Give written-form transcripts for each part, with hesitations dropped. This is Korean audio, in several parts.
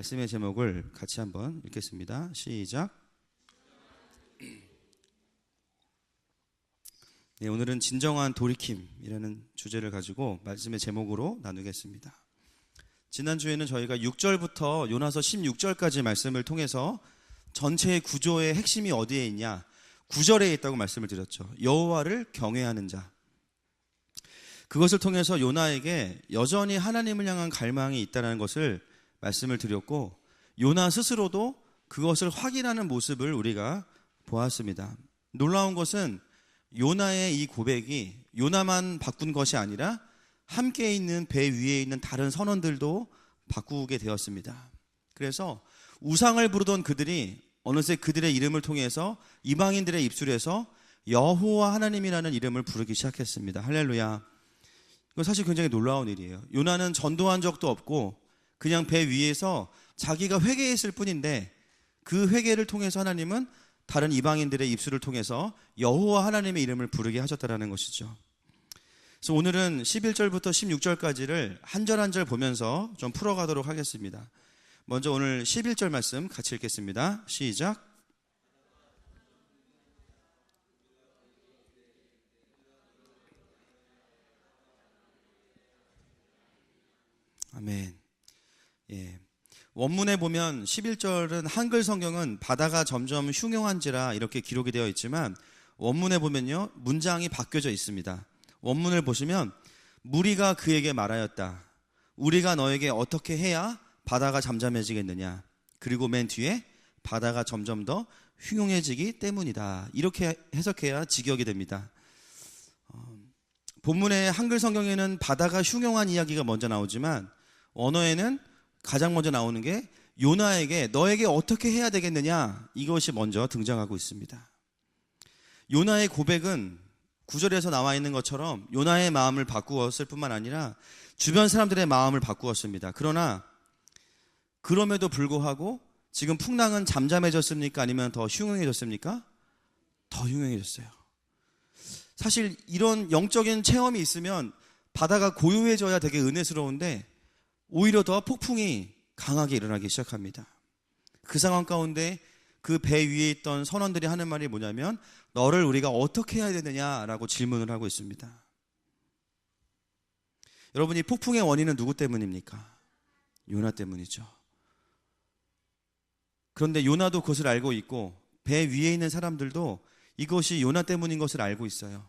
말씀의 제목을 같이 한번 읽겠습니다. 시작. 네, 오늘은 진정한 돌이킴이라는 주제를 가지고 말씀의 제목으로 나누겠습니다. 지난주에는 저희가 6절부터 요나서 16절까지 말씀을 통해서 전체의 구조의 핵심이 어디에 있냐, 9절에 있다고 말씀을 드렸죠. 여호와를 경외하는 자. 그것을 통해서 요나에게 여전히 하나님을 향한 갈망이 있다는 것을 말씀을 드렸고, 요나 스스로도 그것을 확인하는 모습을 우리가 보았습니다. 놀라운 것은 요나의 이 고백이 요나만 바꾼 것이 아니라 함께 있는 배 위에 있는 다른 선원들도 바꾸게 되었습니다. 그래서 우상을 부르던 그들이 어느새 그들의 이름을 통해서 이방인들의 입술에서 여호와 하나님이라는 이름을 부르기 시작했습니다. 할렐루야. 이건 사실 굉장히 놀라운 일이에요. 요나는 전도한 적도 없고 그냥 배 위에서 자기가 회개했을 뿐인데, 그 회개를 통해서 하나님은 다른 이방인들의 입술을 통해서 여호와 하나님의 이름을 부르게 하셨다는 것이죠. 그래서 오늘은 11절부터 16절까지를 한 절 한 절 보면서 좀 풀어가도록 하겠습니다. 먼저 오늘 11절 말씀 같이 읽겠습니다. 시작. 아멘. 예. 원문에 보면 11절은 한글 성경은 바다가 점점 흉흉한지라 이렇게 기록이 되어 있지만, 원문에 보면요, 문장이 바뀌어져 있습니다. 원문을 보시면 무리가 그에게 말하였다. 우리가 너에게 어떻게 해야 바다가 잠잠해지겠느냐. 그리고 맨 뒤에 바다가 점점 더 흉흉해지기 때문이다. 이렇게 해석해야 직역이 됩니다. 본문의 한글 성경에는 바다가 흉흉한 이야기가 먼저 나오지만, 언어에는 가장 먼저 나오는 게 요나에게 너에게 어떻게 해야 되겠느냐, 이것이 먼저 등장하고 있습니다. 요나의 고백은 9절에서 나와 있는 것처럼 요나의 마음을 바꾸었을 뿐만 아니라 주변 사람들의 마음을 바꾸었습니다. 그러나 그럼에도 불구하고 지금 풍랑은 잠잠해졌습니까? 아니면 더 흉흉해졌습니까? 더 흉흉해졌어요. 사실 이런 영적인 체험이 있으면 바다가 고요해져야 되게 은혜스러운데 오히려 더 폭풍이 강하게 일어나기 시작합니다. 그 상황 가운데 그 배 위에 있던 선원들이 하는 말이 뭐냐면, 너를 우리가 어떻게 해야 되느냐라고 질문을 하고 있습니다. 여러분, 이 폭풍의 원인은 누구 때문입니까? 요나 때문이죠. 그런데 요나도 그것을 알고 있고 배 위에 있는 사람들도 이것이 요나 때문인 것을 알고 있어요.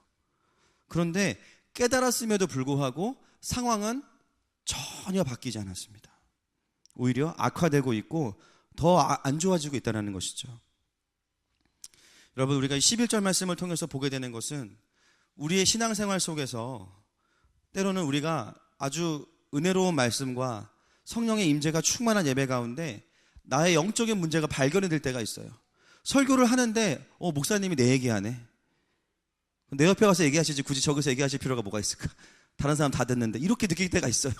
그런데 깨달았음에도 불구하고 상황은 전혀 바뀌지 않았습니다. 오히려 악화되고 있고 더 안 좋아지고 있다는 것이죠. 여러분, 우리가 11절 말씀을 통해서 보게 되는 것은 우리의 신앙생활 속에서 때로는 우리가 아주 은혜로운 말씀과 성령의 임재가 충만한 예배 가운데 나의 영적인 문제가 발견이 될 때가 있어요. 설교를 하는데 목사님이 내 얘기하네. 내 옆에 가서 얘기하시지 굳이 저기서 얘기하실 필요가 뭐가 있을까? 다른 사람 다 듣는데, 이렇게 느낄 때가 있어요.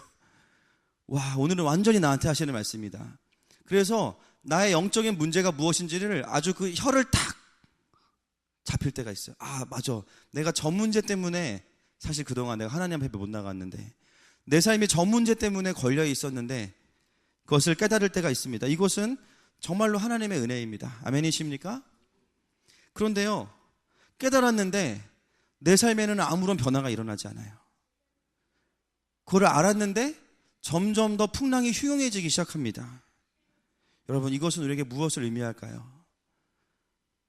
와, 오늘은 완전히 나한테 하시는 말씀이다. 그래서 나의 영적인 문제가 무엇인지를 아주 그 혀를 탁 잡힐 때가 있어요. 아, 맞아. 내가 저 문제 때문에 사실 그동안 내가 하나님 앞에 못 나갔는데, 내 삶이 저 문제 때문에 걸려 있었는데, 그것을 깨달을 때가 있습니다. 이것은 정말로 하나님의 은혜입니다. 아멘이십니까? 그런데요, 깨달았는데 내 삶에는 아무런 변화가 일어나지 않아요. 그걸 알았는데 점점 더 풍랑이 흉흉해지기 시작합니다. 여러분, 이것은 우리에게 무엇을 의미할까요?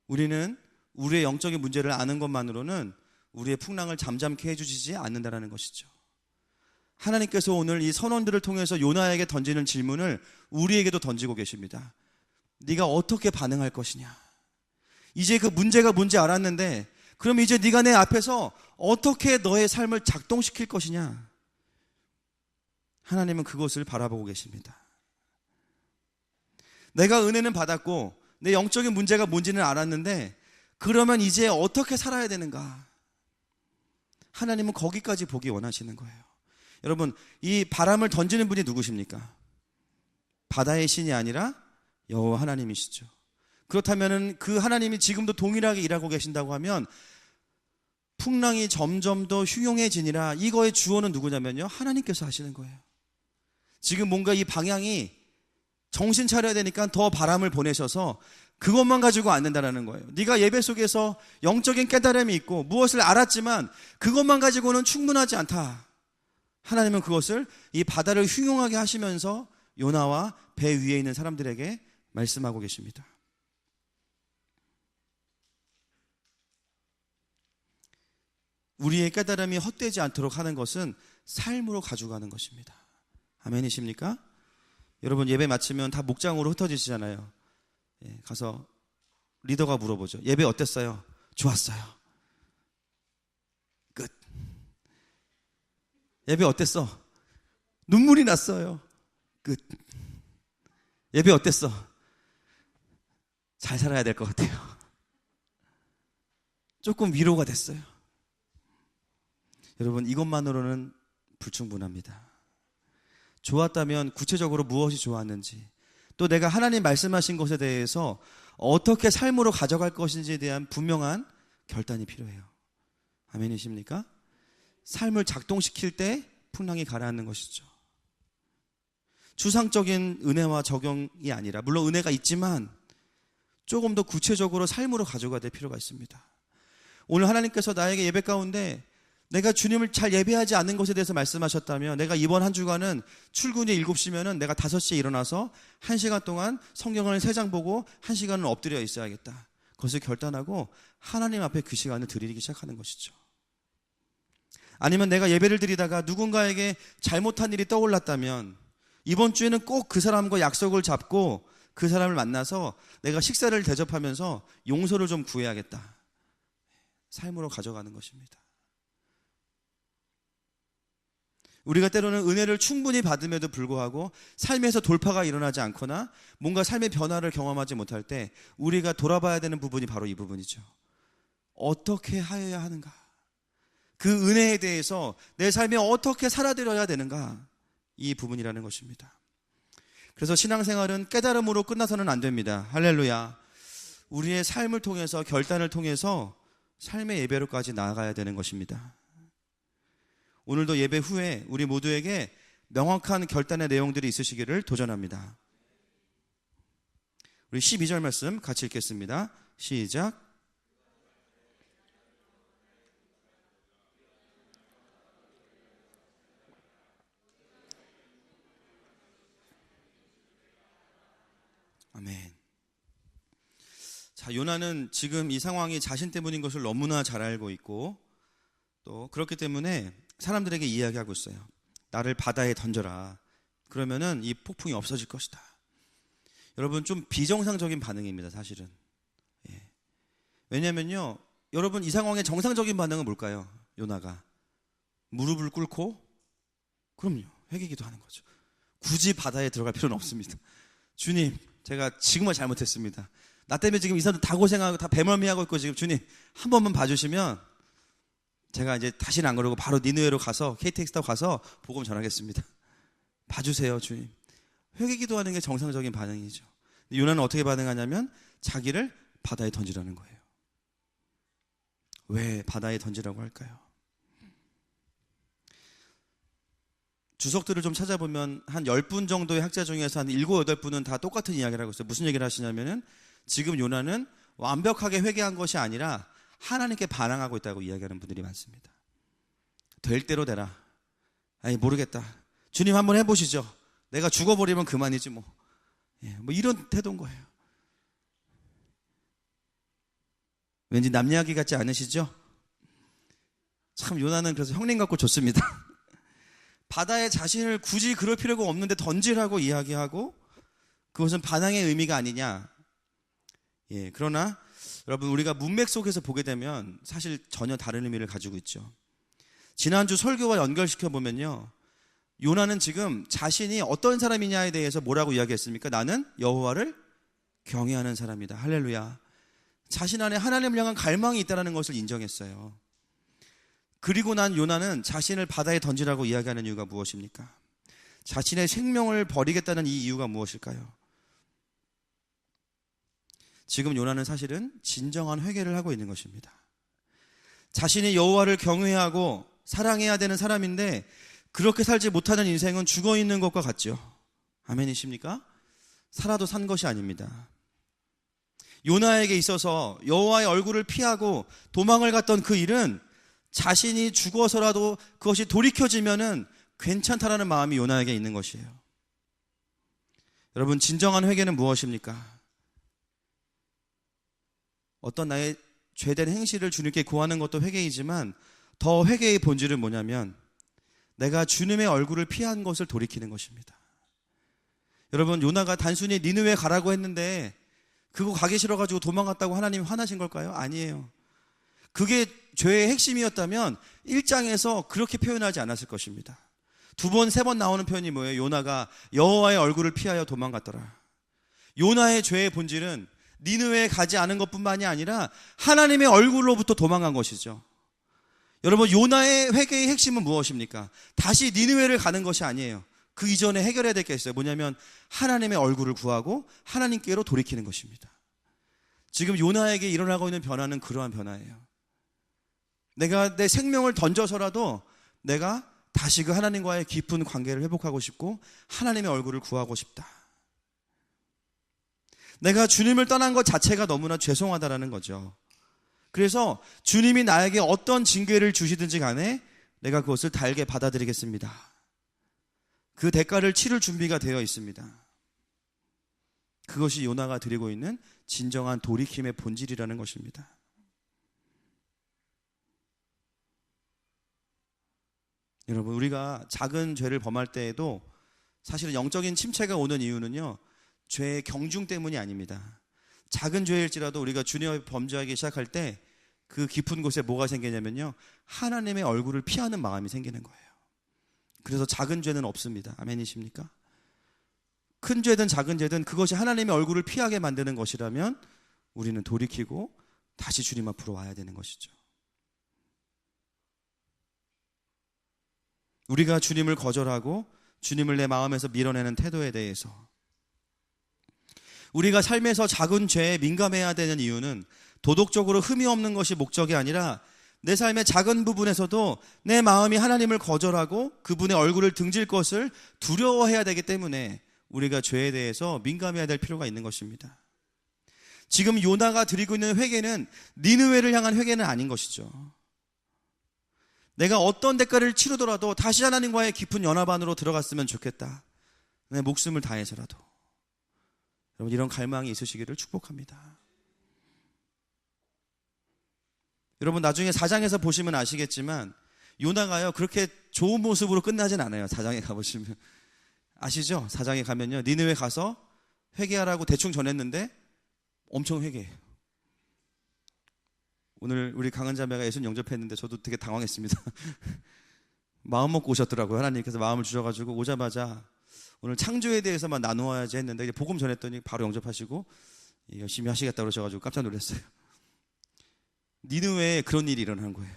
우리는 우리의 영적인 문제를 아는 것만으로는 우리의 풍랑을 잠잠케 해주시지 않는다는 것이죠. 하나님께서 오늘 이 선원들을 통해서 요나에게 던지는 질문을 우리에게도 던지고 계십니다. 네가 어떻게 반응할 것이냐. 이제 그 문제가 뭔지 알았는데, 그럼 이제 네가 내 앞에서 어떻게 너의 삶을 작동시킬 것이냐. 하나님은 그것을 바라보고 계십니다. 내가 은혜는 받았고 내 영적인 문제가 뭔지는 알았는데, 그러면 이제 어떻게 살아야 되는가. 하나님은 거기까지 보기 원하시는 거예요. 여러분, 이 바람을 던지는 분이 누구십니까? 바다의 신이 아니라 여호와 하나님이시죠. 그렇다면 그 하나님이 지금도 동일하게 일하고 계신다고 하면 풍랑이 점점 더 흉흉해지니라, 이거의 주어는 누구냐면요, 하나님께서 하시는 거예요. 지금 뭔가 이 방향이 정신 차려야 되니까 더 바람을 보내셔서 그것만 가지고 안 된다는 거예요. 네가 예배 속에서 영적인 깨달음이 있고 무엇을 알았지만 그것만 가지고는 충분하지 않다. 하나님은 그것을 이 바다를 흉용하게 하시면서 요나와 배 위에 있는 사람들에게 말씀하고 계십니다. 우리의 깨달음이 헛되지 않도록 하는 것은 삶으로 가져가는 것입니다. 아멘이십니까? 여러분 예배 마치면 다 목장으로 흩어지시잖아요. 가서 리더가 물어보죠. 예배 어땠어요? 좋았어요. 끝. 예배 어땠어? 눈물이 났어요. 끝. 예배 어땠어? 잘 살아야 될 것 같아요. 조금 위로가 됐어요. 여러분 이것만으로는 불충분합니다. 좋았다면 구체적으로 무엇이 좋았는지, 또 내가 하나님 말씀하신 것에 대해서 어떻게 삶으로 가져갈 것인지에 대한 분명한 결단이 필요해요. 아멘이십니까? 삶을 작동시킬 때 풍랑이 가라앉는 것이죠. 추상적인 은혜와 적용이 아니라, 물론 은혜가 있지만 조금 더 구체적으로 삶으로 가져가야 될 필요가 있습니다. 오늘 하나님께서 나에게 예배 가운데 내가 주님을 잘 예배하지 않는 것에 대해서 말씀하셨다면, 내가 이번 한 주간은 출근이 7시면은 내가 5시에 일어나서 1시간 동안 성경을 3장 보고 1시간은 엎드려 있어야겠다. 그것을 결단하고 하나님 앞에 그 시간을 드리기 시작하는 것이죠. 아니면 내가 예배를 드리다가 누군가에게 잘못한 일이 떠올랐다면 이번 주에는 꼭 그 사람과 약속을 잡고 그 사람을 만나서 내가 식사를 대접하면서 용서를 좀 구해야겠다. 삶으로 가져가는 것입니다. 우리가 때로는 은혜를 충분히 받음에도 불구하고 삶에서 돌파가 일어나지 않거나 뭔가 삶의 변화를 경험하지 못할 때 우리가 돌아봐야 되는 부분이 바로 이 부분이죠. 어떻게 하여야 하는가? 그 은혜에 대해서 내 삶에 어떻게 살아들여야 되는가? 이 부분이라는 것입니다. 그래서 신앙생활은 깨달음으로 끝나서는 안 됩니다. 할렐루야. 우리의 삶을 통해서, 결단을 통해서 삶의 예배로까지 나아가야 되는 것입니다. 오늘도 예배 후에 우리 모두에게 명확한 결단의 내용들이 있으시기를 도전합니다. 우리 12절 말씀 같이 읽겠습니다. 시작. 아멘. 자, 요나는 지금 이 상황이 자신 때문인 것을 너무나 잘 알고 있고, 또 그렇기 때문에 사람들에게 이야기하고 있어요. 나를 바다에 던져라. 그러면은 이 폭풍이 없어질 것이다. 여러분 좀 비정상적인 반응입니다, 사실은. 예. 왜냐면요, 여러분 이 상황의 정상적인 반응은 뭘까요? 요나가 무릎을 꿇고, 그럼요, 회개기도 하는 거죠. 굳이 바다에 들어갈 필요는 없습니다. 주님, 제가 정말 잘못했습니다. 나 때문에 지금 이 사람들 다 고생하고 다 배멀미하고 있고, 지금 주님 한 번만 봐주시면 제가 이제 다시는 안 그러고 바로 니느웨로 가서 KTX 타고 가서 복음 전하겠습니다. 봐주세요, 주님. 회개 기도하는 게 정상적인 반응이죠. 요나는 어떻게 반응하냐면 자기를 바다에 던지라는 거예요. 왜 바다에 던지라고 할까요? 주석들을 좀 찾아보면 한 10분 정도의 학자 중에서 한 7, 8분은 다 똑같은 이야기를 하고 있어요. 무슨 얘기를 하시냐면은 지금 요나는 완벽하게 회개한 것이 아니라 하나님께 반항하고 있다고 이야기하는 분들이 많습니다. 될 대로 되라. 아니 모르겠다. 주님 한번 해보시죠. 내가 죽어버리면 그만이지 뭐. 예, 뭐 이런 태도인 거예요. 왠지 남 이야기 같지 않으시죠? 참 요나는 그래서 형님 같고 좋습니다. 바다에 자신을 굳이 그럴 필요가 없는데 던지라고 이야기하고, 그것은 반항의 의미가 아니냐. 예, 그러나 여러분 우리가 문맥 속에서 보게 되면 사실 전혀 다른 의미를 가지고 있죠. 지난주 설교와 연결시켜 보면요, 요나는 지금 자신이 어떤 사람이냐에 대해서 뭐라고 이야기했습니까? 나는 여호와를 경외하는 사람이다. 할렐루야. 자신 안에 하나님을 향한 갈망이 있다는 것을 인정했어요. 그리고 난 요나는 자신을 바다에 던지라고 이야기하는 이유가 무엇입니까? 자신의 생명을 버리겠다는 이 이유가 무엇일까요? 지금 요나는 사실은 진정한 회개를 하고 있는 것입니다. 자신이 여호와를 경외하고 사랑해야 되는 사람인데 그렇게 살지 못하는 인생은 죽어있는 것과 같죠. 아멘이십니까? 살아도 산 것이 아닙니다. 요나에게 있어서 여호와의 얼굴을 피하고 도망을 갔던 그 일은 자신이 죽어서라도 그것이 돌이켜지면은 괜찮다라는 마음이 요나에게 있는 것이에요. 여러분, 진정한 회개는 무엇입니까? 어떤 나의 죄된 행실을 주님께 구하는 것도 회개이지만 더 회개의 본질은 뭐냐면 내가 주님의 얼굴을 피한 것을 돌이키는 것입니다. 여러분, 요나가 단순히 니느웨 가라고 했는데 그거 가기 싫어가지고 도망갔다고 하나님이 화나신 걸까요? 아니에요. 그게 죄의 핵심이었다면 1장에서 그렇게 표현하지 않았을 것입니다. 2번, 3번 나오는 표현이 뭐예요? 요나가 여호와의 얼굴을 피하여 도망갔더라. 요나의 죄의 본질은 니느웨에 가지 않은 것뿐만이 아니라 하나님의 얼굴로부터 도망간 것이죠. 여러분, 요나의 회개의 핵심은 무엇입니까? 다시 니느웨를 가는 것이 아니에요. 그 이전에 해결해야 될 게 있어요. 뭐냐면 하나님의 얼굴을 구하고 하나님께로 돌이키는 것입니다. 지금 요나에게 일어나고 있는 변화는 그러한 변화예요. 내가 내 생명을 던져서라도 내가 다시 그 하나님과의 깊은 관계를 회복하고 싶고 하나님의 얼굴을 구하고 싶다. 내가 주님을 떠난 것 자체가 너무나 죄송하다라는 거죠. 그래서 주님이 나에게 어떤 징계를 주시든지 간에 내가 그것을 달게 받아들이겠습니다. 그 대가를 치를 준비가 되어 있습니다. 그것이 요나가 드리고 있는 진정한 돌이킴의 본질이라는 것입니다. 여러분, 우리가 작은 죄를 범할 때에도 사실은 영적인 침체가 오는 이유는요, 죄의 경중 때문이 아닙니다. 작은 죄일지라도 우리가 주님 앞에 범죄하기 시작할 때 그 깊은 곳에 뭐가 생기냐면요, 하나님의 얼굴을 피하는 마음이 생기는 거예요. 그래서 작은 죄는 없습니다. 아멘이십니까? 큰 죄든 작은 죄든 그것이 하나님의 얼굴을 피하게 만드는 것이라면 우리는 돌이키고 다시 주님 앞으로 와야 되는 것이죠. 우리가 주님을 거절하고 주님을 내 마음에서 밀어내는 태도에 대해서 우리가 삶에서 작은 죄에 민감해야 되는 이유는 도덕적으로 흠이 없는 것이 목적이 아니라 내 삶의 작은 부분에서도 내 마음이 하나님을 거절하고 그분의 얼굴을 등질 것을 두려워해야 되기 때문에 우리가 죄에 대해서 민감해야 될 필요가 있는 것입니다. 지금 요나가 드리고 있는 회개는 니느웨를 향한 회개는 아닌 것이죠. 내가 어떤 대가를 치르더라도 다시 하나님과의 깊은 연합 안으로 들어갔으면 좋겠다. 내 목숨을 다해서라도. 여러분, 이런 갈망이 있으시기를 축복합니다. 여러분, 나중에 4장에서 보시면 아시겠지만 요나가요 그렇게 좋은 모습으로 끝나진 않아요. 4장에 가보시면 아시죠? 4장에 가면요, 니느웨 가서 회개하라고 대충 전했는데 엄청 회개해요. 오늘 우리 강한 자매가 예수님 영접했는데 저도 되게 당황했습니다. 마음 먹고 오셨더라고요. 하나님께서 마음을 주셔가지고 오자마자 오늘 창조에 대해서만 나누어야지 했는데 복음 전했더니 바로 영접하시고 열심히 하시겠다고 그러셔가지고 깜짝 놀랐어요. 니느웨에 그런 일이 일어난 거예요.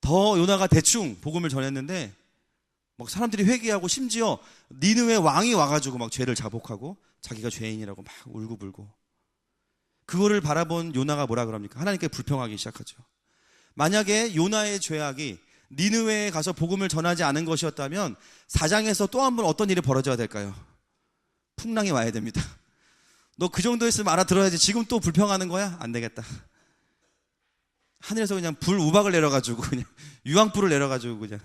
더 요나가 대충 복음을 전했는데 막 사람들이 회개하고 심지어 니느웨 왕이 와가지고 막 죄를 자복하고 자기가 죄인이라고 막 울고불고. 그거를 바라본 요나가 뭐라 그럽니까? 하나님께 불평하기 시작하죠. 만약에 요나의 죄악이 니느웨에 가서 복음을 전하지 않은 것이었다면 4장에서 또 한 번 어떤 일이 벌어져야 될까요? 풍랑이 와야 됩니다. 너 그 정도 했으면 알아들어야지. 지금 또 불평하는 거야? 안 되겠다. 하늘에서 그냥 불 우박을 내려가지고 그냥 유황불을 내려가지고 그냥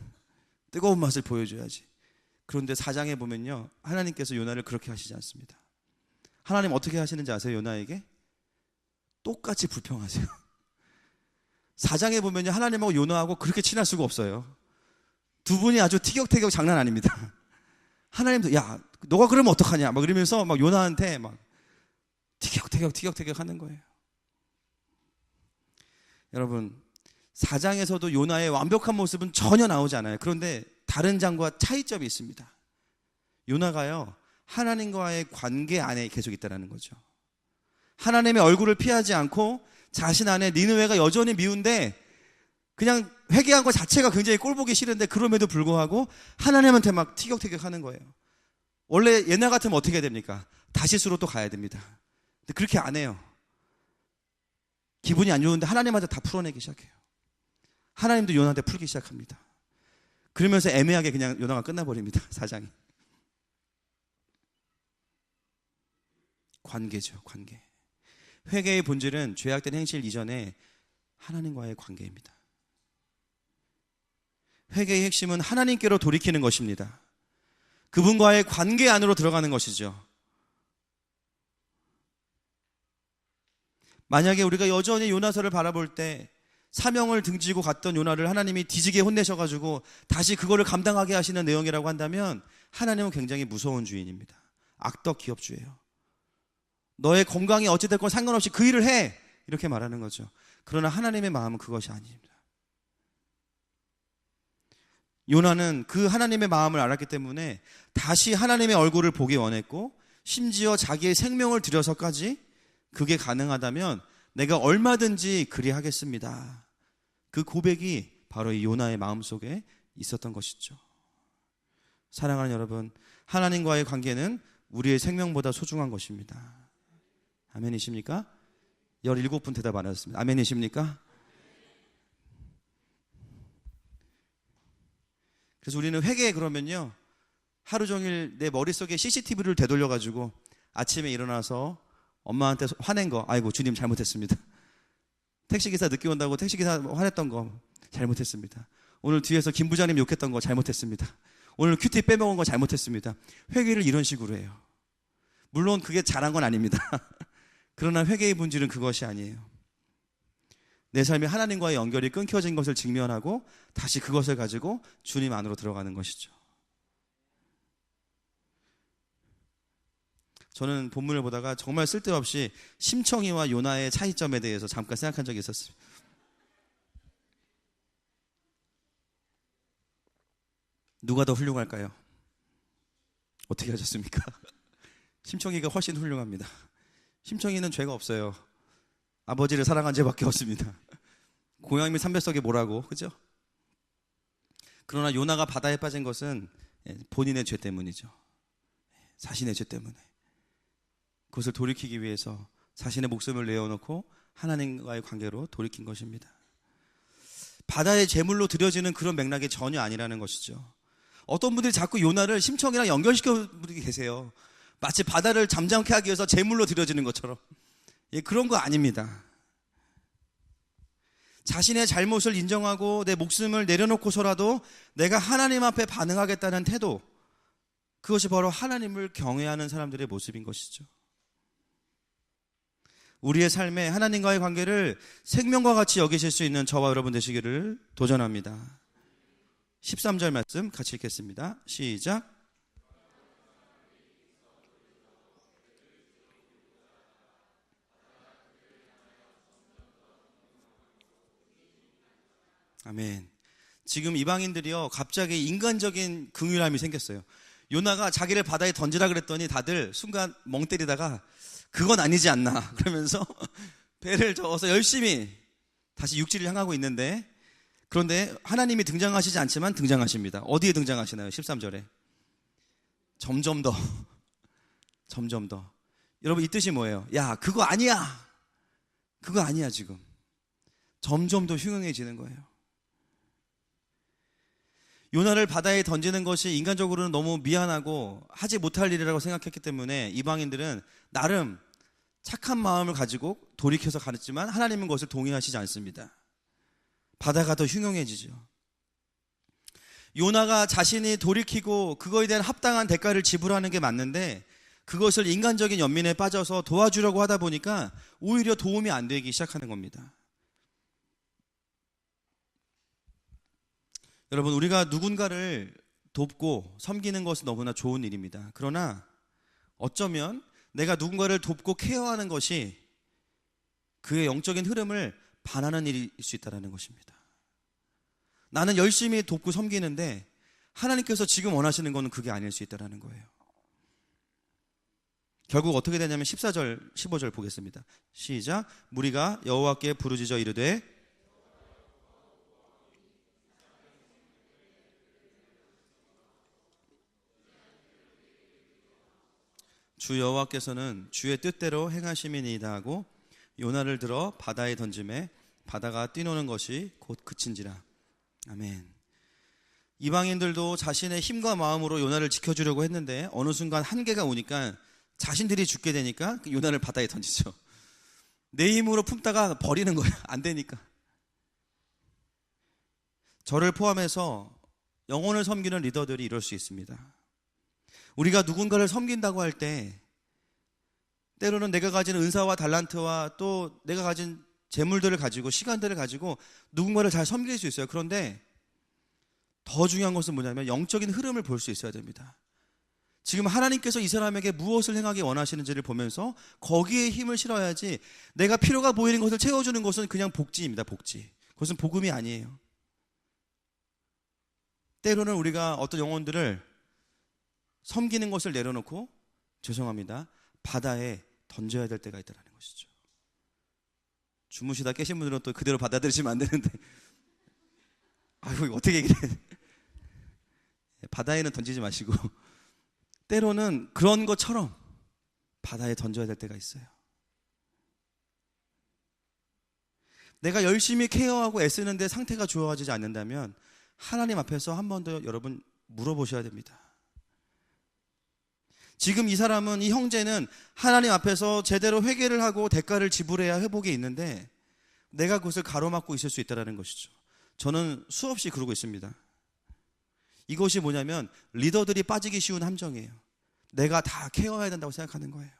뜨거운 맛을 보여줘야지. 그런데 4장에 보면요, 하나님께서 요나를 그렇게 하시지 않습니다. 하나님 어떻게 하시는지 아세요? 요나에게 똑같이 불평하세요. 4장에 보면요, 하나님하고 요나하고 그렇게 친할 수가 없어요. 두 분이 아주 티격태격 장난 아닙니다. 하나님도 야 너가 그러면 어떡하냐 막 이러면서 막 요나한테 막 티격태격 하는 거예요. 여러분, 4장에서도 요나의 완벽한 모습은 전혀 나오지 않아요. 그런데 다른 장과 차이점이 있습니다. 요나가요, 하나님과의 관계 안에 계속 있다는 거죠. 하나님의 얼굴을 피하지 않고 자신 안에 니느웨가 여전히 미운데 그냥 회개한 것 자체가 굉장히 꼴보기 싫은데 그럼에도 불구하고 하나님한테 막 티격태격 하는 거예요. 원래 옛날 같으면 어떻게 해야 됩니까? 다시스로 또 가야 됩니다. 근데 그렇게 안 해요. 기분이 안 좋은데 하나님한테 다 풀어내기 시작해요. 하나님도 요나한테 풀기 시작합니다. 그러면서 애매하게 그냥 요나가 끝나버립니다. 4장이. 관계죠, 관계. 회개의 본질은 죄악된 행실 이전에 하나님과의 관계입니다. 회개의 핵심은 하나님께로 돌이키는 것입니다. 그분과의 관계 안으로 들어가는 것이죠. 만약에 우리가 여전히 요나서를 바라볼 때 사명을 등지고 갔던 요나를 하나님이 뒤지게 혼내셔가지고 다시 그거를 감당하게 하시는 내용이라고 한다면 하나님은 굉장히 무서운 주인입니다. 악덕 기업주예요. 너의 건강이 어찌됐건 상관없이 그 일을 해! 이렇게 말하는 거죠. 그러나 하나님의 마음은 그것이 아닙니다. 요나는 그 하나님의 마음을 알았기 때문에 다시 하나님의 얼굴을 보기 원했고 심지어 자기의 생명을 들여서까지 그게 가능하다면 내가 얼마든지 그리하겠습니다. 그 고백이 바로 이 요나의 마음속에 있었던 것이죠. 사랑하는 여러분, 하나님과의 관계는 우리의 생명보다 소중한 것입니다. 아멘이십니까? 17분 대답 안 하셨습니다. 아멘이십니까? 그래서 우리는 회개에 그러면요, 하루 종일 내 머릿속에 CCTV를 되돌려가지고 아침에 일어나서 엄마한테 화낸 거, 아이고 주님 잘못했습니다. 택시기사 늦게 온다고 택시기사 화냈던 거 잘못했습니다. 오늘 뒤에서 김 부장님 욕했던 거 잘못했습니다. 오늘 큐티 빼먹은 거 잘못했습니다. 회개를 이런 식으로 해요. 물론 그게 잘한 건 아닙니다. 그러나 회개의 본질은 그것이 아니에요. 내 삶이 하나님과의 연결이 끊겨진 것을 직면하고 다시 그것을 가지고 주님 안으로 들어가는 것이죠. 저는 본문을 보다가 정말 쓸데없이 심청이와 요나의 차이점에 대해서 잠깐 생각한 적이 있었습니다. 누가 더 훌륭할까요? 어떻게 하셨습니까? 심청이가 훨씬 훌륭합니다. 심청이는 죄가 없어요. 아버지를 사랑한 죄밖에 없습니다. 고양이 삼배속에 뭐라고, 그죠? 그러나 요나가 바다에 빠진 것은 본인의 죄 때문이죠. 자신의 죄 때문에. 그것을 돌이키기 위해서 자신의 목숨을 내어놓고 하나님과의 관계로 돌이킨 것입니다. 바다의 제물로 드려지는 그런 맥락이 전혀 아니라는 것이죠. 어떤 분들이 자꾸 요나를 심청이랑 연결시켜 분들이 계세요. 마치 바다를 잠잠케 하기 위해서 제물로 드려지는 것처럼. 그런 거 아닙니다. 자신의 잘못을 인정하고 내 목숨을 내려놓고서라도 내가 하나님 앞에 반응하겠다는 태도, 그것이 바로 하나님을 경외하는 사람들의 모습인 것이죠. 우리의 삶에 하나님과의 관계를 생명과 같이 여기실 수 있는 저와 여러분 되시기를 도전합니다. 13절 말씀 같이 읽겠습니다. 시작. 아멘. 지금 이방인들이요, 갑자기 인간적인 긍휼함이 생겼어요. 요나가 자기를 바다에 던지라 그랬더니 다들 순간 멍 때리다가 그건 아니지 않나 그러면서 배를 저어서 열심히 다시 육지를 향하고 있는데, 그런데 하나님이 등장하시지 않지만 등장하십니다. 어디에 등장하시나요? 13절에 점점 더 여러분, 이 뜻이 뭐예요? 야, 그거 아니야, 그거 아니야. 지금 점점 더 흉흉해지는 거예요. 요나를 바다에 던지는 것이 인간적으로는 너무 미안하고 하지 못할 일이라고 생각했기 때문에 이방인들은 나름 착한 마음을 가지고 돌이켜서 가르치지만 하나님은 그것을 동의하시지 않습니다. 바다가 더 흉흉해지죠. 요나가 자신이 돌이키고 그거에 대한 합당한 대가를 지불하는 게 맞는데 그것을 인간적인 연민에 빠져서 도와주려고 하다 보니까 오히려 도움이 안 되기 시작하는 겁니다. 여러분, 우리가 누군가를 돕고 섬기는 것은 너무나 좋은 일입니다. 그러나 어쩌면 내가 누군가를 돕고 케어하는 것이 그의 영적인 흐름을 반하는 일일 수 있다는 것입니다. 나는 열심히 돕고 섬기는데 하나님께서 지금 원하시는 것은 그게 아닐 수 있다는 거예요. 결국 어떻게 되냐면 14절, 15절 보겠습니다. 시작. 무리가 여호와께 부르짖어 이르되 주 여호와께서는 주의 뜻대로 행하심이니이다 하고 요나를 들어 바다에 던짐에 바다가 뛰노는 것이 곧 그친지라. 아멘. 이방인들도 자신의 힘과 마음으로 요나를 지켜주려고 했는데 어느 순간 한계가 오니까 자신들이 죽게 되니까 그 요나를 바다에 던지죠. 내 힘으로 품다가 버리는 거예요. 안 되니까. 저를 포함해서 영혼을 섬기는 리더들이 이럴 수 있습니다. 우리가 누군가를 섬긴다고 할 때 때로는 내가 가진 은사와 달란트와 또 내가 가진 재물들을 가지고 시간들을 가지고 누군가를 잘 섬길 수 있어요. 그런데 더 중요한 것은 뭐냐면 영적인 흐름을 볼 수 있어야 됩니다. 지금 하나님께서 이 사람에게 무엇을 행하기 원하시는지를 보면서 거기에 힘을 실어야지, 내가 필요가 보이는 것을 채워주는 것은 그냥 복지입니다. 복지. 그것은 복음이 아니에요. 때로는 우리가 어떤 영혼들을 섬기는 것을 내려놓고, 죄송합니다, 바다에 던져야 될 때가 있다는 것이죠. 주무시다 깨신 분들은 또 그대로 받아들이시면 안 되는데, 아이고 이거 어떻게 얘기를 해. 바다에는 던지지 마시고 때로는 그런 것처럼 바다에 던져야 될 때가 있어요. 내가 열심히 케어하고 애쓰는데 상태가 좋아지지 않는다면 하나님 앞에서 한 번 더 여러분 물어보셔야 됩니다. 지금 이 사람은, 이 형제는 하나님 앞에서 제대로 회개를 하고 대가를 지불해야 회복이 있는데 내가 그것을 가로막고 있을 수 있다는 것이죠. 저는 수없이 그러고 있습니다. 이것이 뭐냐면 리더들이 빠지기 쉬운 함정이에요. 내가 다 케어해야 된다고 생각하는 거예요.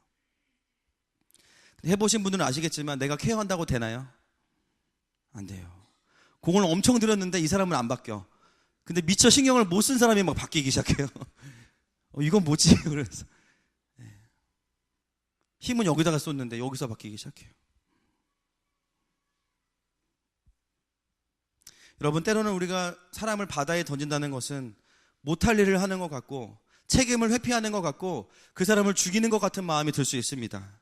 해보신 분들은 아시겠지만 내가 케어한다고 되나요? 안 돼요. 공을 엄청 들였는데 이 사람은 안 바뀌어. 근데 미처 신경을 못 쓴 사람이 막 바뀌기 시작해요. 이건 뭐지? 그래서 힘은 여기다가 쏟는데 여기서 바뀌기 시작해요. 여러분, 때로는 우리가 사람을 바다에 던진다는 것은 못할 일을 하는 것 같고 책임을 회피하는 것 같고 그 사람을 죽이는 것 같은 마음이 들 수 있습니다.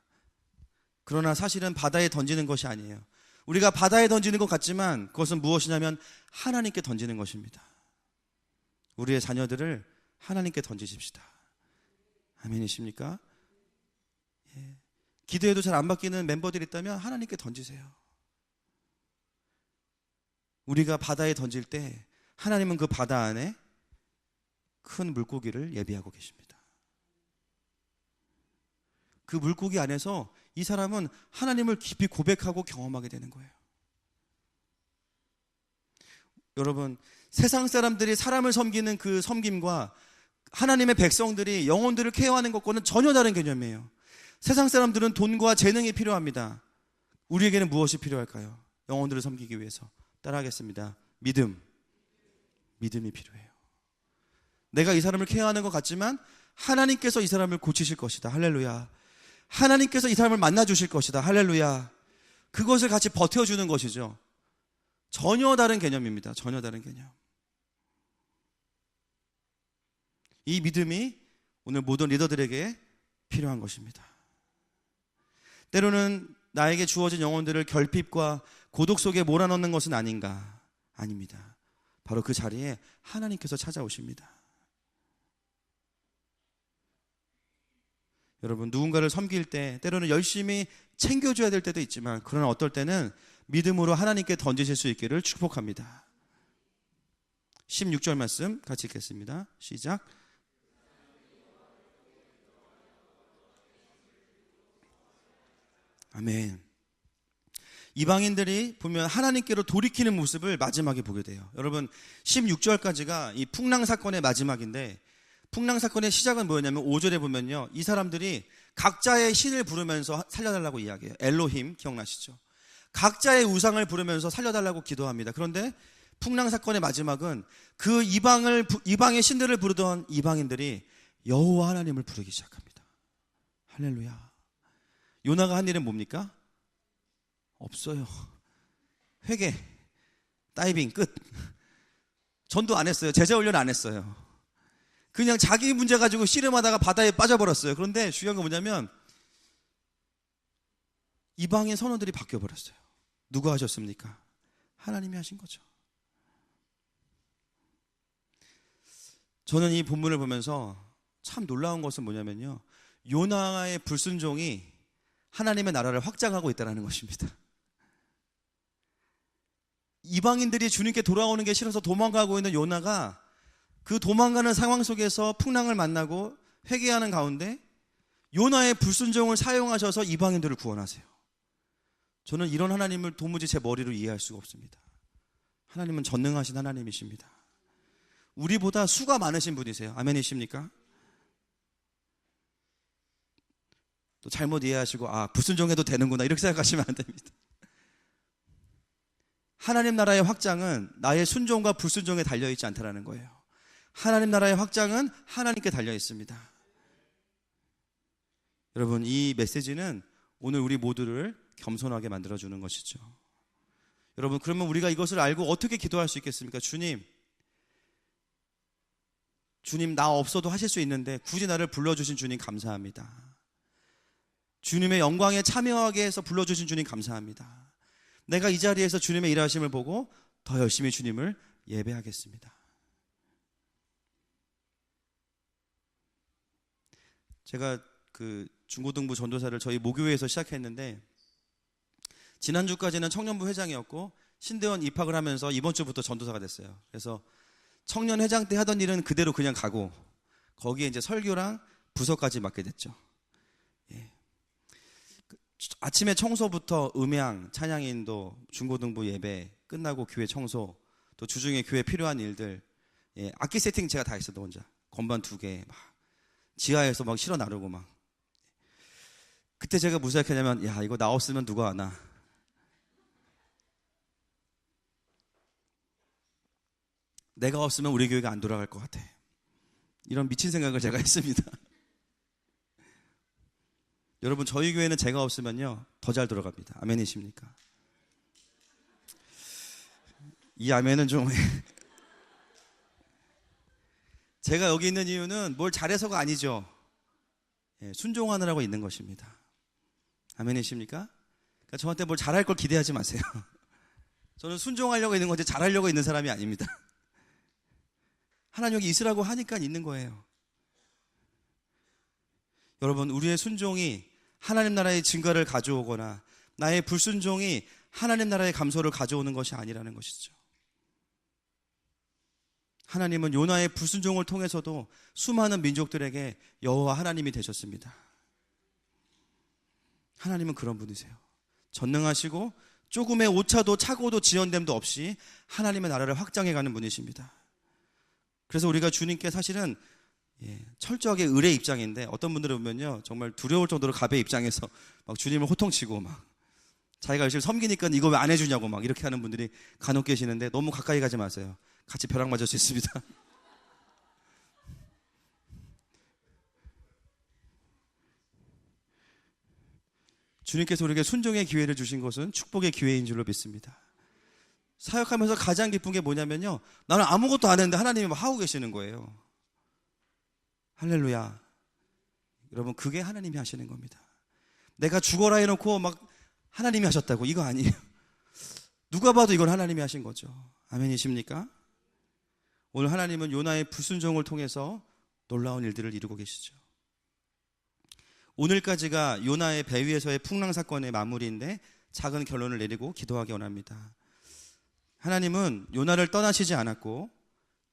그러나 사실은 바다에 던지는 것이 아니에요. 우리가 바다에 던지는 것 같지만 그것은 무엇이냐면 하나님께 던지는 것입니다. 우리의 자녀들을 하나님께 던지십시다. 아멘이십니까? 예. 기도해도 잘 안 바뀌는 멤버들이 있다면 하나님께 던지세요. 우리가 바다에 던질 때 하나님은 그 바다 안에 큰 물고기를 예비하고 계십니다. 그 물고기 안에서 이 사람은 하나님을 깊이 고백하고 경험하게 되는 거예요. 여러분, 세상 사람들이 사람을 섬기는 그 섬김과 하나님의 백성들이 영혼들을 케어하는 것과는 전혀 다른 개념이에요. 세상 사람들은 돈과 재능이 필요합니다. 우리에게는 무엇이 필요할까요? 영혼들을 섬기기 위해서 따라하겠습니다. 믿음이 필요해요. 내가 이 사람을 케어하는 것 같지만 하나님께서 이 사람을 고치실 것이다. 할렐루야. 하나님께서 이 사람을 만나주실 것이다. 할렐루야. 그것을 같이 버텨주는 것이죠. 전혀 다른 개념입니다. 전혀 다른 개념. 이 믿음이 오늘 모든 리더들에게 필요한 것입니다. 때로는 나에게 주어진 영혼들을 결핍과 고독 속에 몰아넣는 것은 아닌가? 아닙니다. 바로 그 자리에 하나님께서 찾아오십니다. 여러분, 누군가를 섬길 때 때로는 열심히 챙겨줘야 될 때도 있지만 그러나 어떨 때는 믿음으로 하나님께 던지실 수 있기를 축복합니다. 16절 말씀 같이 읽겠습니다. 시작. 아멘. 이방인들이 보면 하나님께로 돌이키는 모습을 마지막에 보게 돼요. 여러분, 16절까지가 이 풍랑 사건의 마지막인데, 풍랑 사건의 시작은 뭐였냐면 5절에 보면요, 이 사람들이 각자의 신을 부르면서 살려달라고 이야기해요. 엘로힘 기억나시죠? 각자의 우상을 부르면서 살려달라고 기도합니다. 그런데 풍랑 사건의 마지막은 그 이방의 신들을 부르던 이방인들이 여호와 하나님을 부르기 시작합니다. 할렐루야. 요나가 한 일은 뭡니까? 없어요. 회개, 다이빙 끝. 전도 안 했어요. 제자 훈련 안 했어요. 그냥 자기 문제 가지고 씨름하다가 바다에 빠져버렸어요. 그런데 중요한 건 뭐냐면 이방의 선원들이 바뀌어버렸어요. 누가 하셨습니까? 하나님이 하신 거죠. 저는 이 본문을 보면서 참 놀라운 것은 뭐냐면요, 요나의 불순종이 하나님의 나라를 확장하고 있다는 것입니다. 이방인들이 주님께 돌아오는 게 싫어서 도망가고 있는 요나가 그 도망가는 상황 속에서 풍랑을 만나고 회개하는 가운데 요나의 불순종을 사용하셔서 이방인들을 구원하세요. 저는 이런 하나님을 도무지 제 머리로 이해할 수가 없습니다. 하나님은 전능하신 하나님이십니다. 우리보다 수가 많으신 분이세요. 아멘이십니까? 또 잘못 이해하시고 불순종해도 되는구나 이렇게 생각하시면 안 됩니다. 하나님 나라의 확장은 나의 순종과 불순종에 달려있지 않다라는 거예요. 하나님 나라의 확장은 하나님께 달려있습니다. 여러분, 이 메시지는 오늘 우리 모두를 겸손하게 만들어주는 것이죠. 여러분, 그러면 우리가 이것을 알고 어떻게 기도할 수 있겠습니까? 주님, 나 없어도 하실 수 있는데 굳이 나를 불러주신 주님 감사합니다. 주님의 영광에 참여하게 해서 불러주신 주님 감사합니다. 내가 이 자리에서 주님의 일하심을 보고 더 열심히 주님을 예배하겠습니다. 제가 중고등부 전도사를 저희 모교회에서 시작했는데 지난주까지는 청년부 회장이었고 신대원 입학을 하면서 이번 주부터 전도사가 됐어요. 그래서 청년 회장 때 하던 일은 그대로 그냥 가고 거기에 이제 설교랑 부서까지 맡게 됐죠. 예. 아침에 청소부터 음향, 찬양 인도, 중고등부 예배 끝나고 교회 청소, 또 주중에 교회 필요한 일들, 악기 세팅 제가 다 했어요. 혼자 건반 2개 막 지하에서 막 실어 나르고 막. 그때 제가 무슨 생각했냐면 이거 나 없으면 누가 하나. 내가 없으면 우리 교회가 안 돌아갈 것 같아. 이런 미친 생각을 제가 했습니다. 여러분, 저희 교회는 제가 없으면요 더 잘 돌아갑니다. 아멘이십니까? 이 아멘은 좀 제가 여기 있는 이유는 뭘 잘해서가 아니죠. 순종하느라고 있는 것입니다. 아멘이십니까? 그러니까 저한테 뭘 잘할 걸 기대하지 마세요. 저는 순종하려고 있는 거지 잘하려고 있는 사람이 아닙니다. 하나님 여기 있으라고 하니까 있는 거예요. 여러분, 우리의 순종이 하나님 나라의 증거를 가져오거나 나의 불순종이 하나님 나라의 감소를 가져오는 것이 아니라는 것이죠. 하나님은 요나의 불순종을 통해서도 수많은 민족들에게 여호와 하나님이 되셨습니다. 하나님은 그런 분이세요. 전능하시고 조금의 오차도 착오도 지연됨도 없이 하나님의 나라를 확장해가는 분이십니다. 그래서 우리가 주님께 사실은 철저하게 을의 입장인데 어떤 분들을 보면요 정말 두려울 정도로 갑의 입장에서 막 주님을 호통치고 막 자기가 열심히 섬기니까 이거 왜 안 해주냐고 막 이렇게 하는 분들이 간혹 계시는데 너무 가까이 가지 마세요. 같이 벼락 맞을 수 있습니다. 주님께서 우리에게 순종의 기회를 주신 것은 축복의 기회인 줄로 믿습니다. 사역하면서 가장 기쁜 게 뭐냐면요, 나는 아무것도 안 했는데 하나님이 막 하고 계시는 거예요. 할렐루야. 여러분, 그게 하나님이 하시는 겁니다. 내가 죽어라 해놓고 막 하나님이 하셨다고, 이거 아니에요. 누가 봐도 이건 하나님이 하신 거죠. 아멘이십니까? 오늘 하나님은 요나의 불순종을 통해서 놀라운 일들을 이루고 계시죠. 오늘까지가 요나의 배 위에서의 풍랑 사건의 마무리인데 작은 결론을 내리고 기도하기 원합니다. 하나님은 요나를 떠나시지 않았고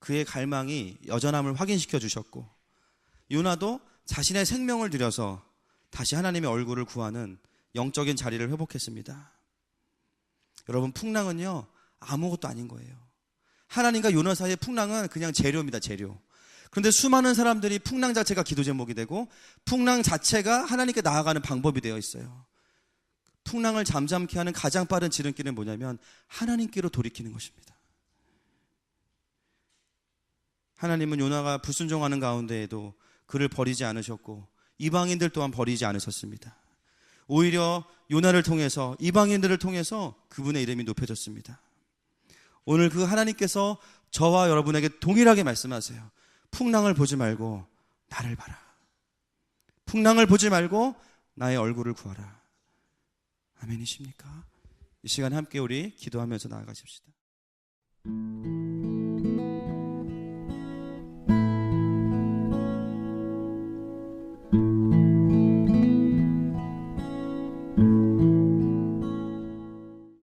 그의 갈망이 여전함을 확인시켜 주셨고 요나도 자신의 생명을 들여서 다시 하나님의 얼굴을 구하는 영적인 자리를 회복했습니다. 여러분, 풍랑은요 아무것도 아닌 거예요. 하나님과 요나 사이의 풍랑은 그냥 재료입니다. 재료. 그런데 수많은 사람들이 풍랑 자체가 기도 제목이 되고 풍랑 자체가 하나님께 나아가는 방법이 되어 있어요. 풍랑을 잠잠케 하는 가장 빠른 지름길은 뭐냐면 하나님께로 돌이키는 것입니다. 하나님은 요나가 불순종하는 가운데에도 그를 버리지 않으셨고 이방인들 또한 버리지 않으셨습니다. 오히려 요나를 통해서 이방인들을 통해서 그분의 이름이 높여졌습니다. 오늘 그 하나님께서 저와 여러분에게 동일하게 말씀하세요. 풍랑을 보지 말고 나를 봐라. 풍랑을 보지 말고 나의 얼굴을 구하라. 아멘이십니까? 이 시간 함께 우리 기도하면서 나아가십시다.